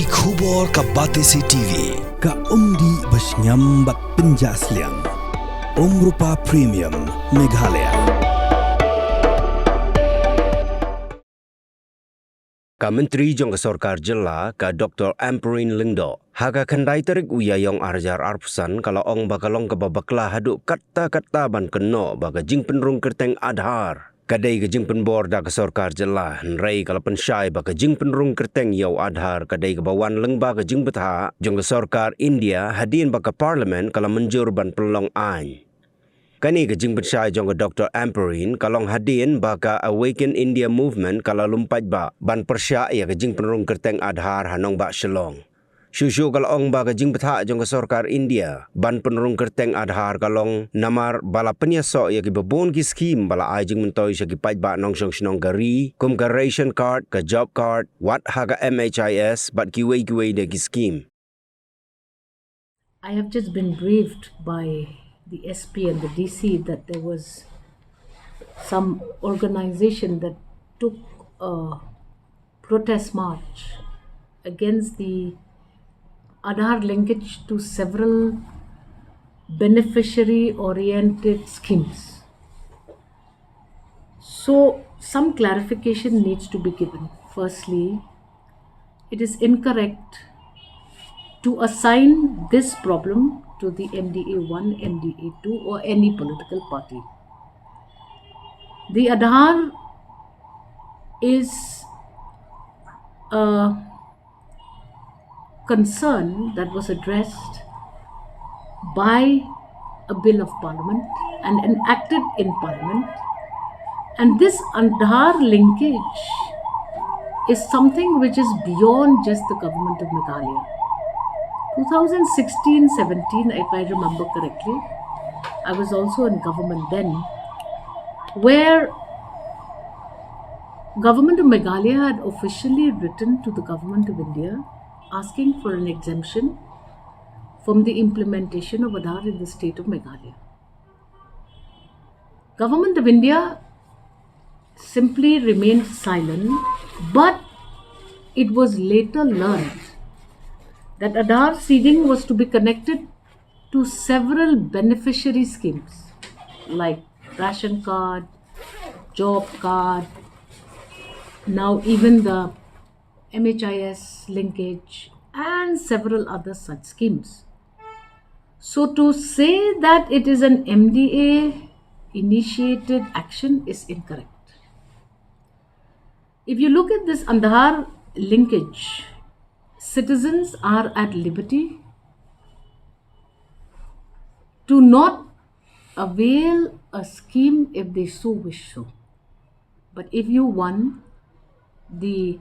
Ki khubor ka Batesi TV. Ka umdi basnyam bak penjaslian. Rupa Premium Meghalaya. Ka Menteri Jong Sorkar Jela ka Dr. Amperin Lingdo. Haga kendai terik uyayong arjar arpusan kalau ong bakalong ke babaklah haduk kata-kata ban keno baga jing penrung kerteng Aadhaar. Kadai ke jing penbor da ke Sorkar Jela nrai kalau pensyai baga jing penrung kerteng yau Aadhaar kadai ke bawan lengba ke jing betha jong ke Sorkar India hadin baga parlimen kalau Mynjur ban pelong ain. Kani ke jing pensyai jong ke Dr. Amperin kalong hadin baka Awaken India Movement kalau lumpat ba ban persya ya ke jing penrung kerteng Aadhaar hanong ba Shillong. Syusyu kalau ong ba ke jing betha jong ke Sorkar India ban penrung kerteng Aadhaar kalong namar bala penyasok ya ke bebon ki skim bala ai jing mentoi sya ki paj ba nong syong shnong gari kum ka ration card ka job card wat haga MHIS bat ki wei de ki skim. I have just been briefed by the SP and the DC that there was some organization that took a protest march against the Aadhaar linkage to several beneficiary-oriented schemes. So, some clarification needs to be given. Firstly, it is incorrect to assign this problem to the MDA1, MDA2 or any political party. The Aadhaar is a concern that was addressed by a bill of parliament and enacted in parliament, and this Aadhaar linkage is something which is beyond just the government of Meghalaya. 2016-17, if I remember correctly, I was also in government then, where government of Meghalaya had officially written to the government of India asking for an exemption from the implementation of Aadhaar in the state of Meghalaya. Government of India simply remained silent, but it was later learned that Aadhaar seeding was to be connected to several beneficiary schemes like ration card, job card, now even the MHIS linkage and several other such schemes. So to say that it is an MDA initiated action is incorrect. If you look at this Aadhaar linkage, citizens are at liberty to not avail a scheme if they so wish so. But if you want the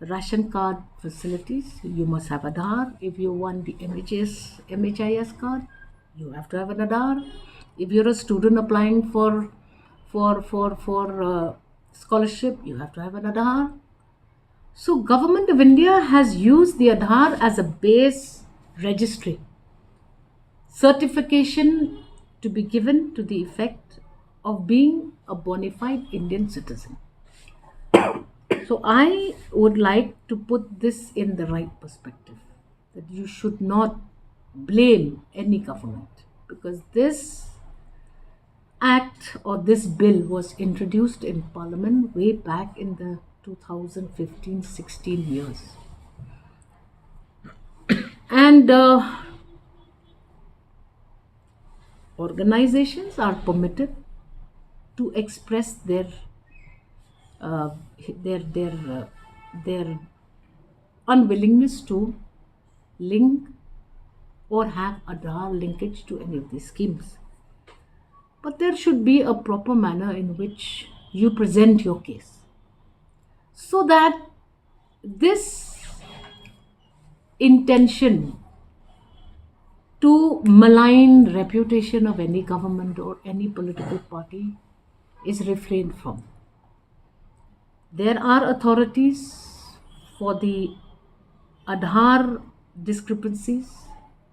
ration card facilities, you must have Aadhaar. If you want the MHIS card, you have to have an Aadhaar. If you're a student applying for scholarship, you have to have an Aadhaar. So Government of India has used the Aadhaar as a base registry. Certification to be given to the effect of being a bona fide Indian citizen. So I would like to put this in the right perspective, that you should not blame any government, because this act or this bill was introduced in Parliament way back in the 2015-16 years. And organizations are permitted to express their unwillingness to link or have Aadhaar linkage to any of these schemes. But there should be a proper manner in which you present your case, so that this intention to malign reputation of any government or any political party is refrained from. There are authorities for the Aadhaar discrepancies.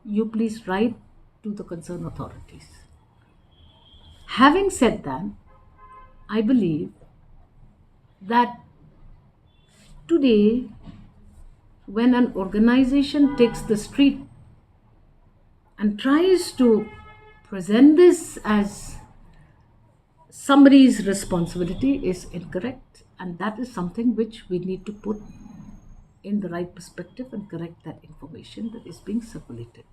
You please write to the concerned authorities. Having said that, I believe that today when an organization takes the street and tries to present this as somebody's responsibility is incorrect, and that is something which we need to put in the right perspective and correct that information that is being circulated.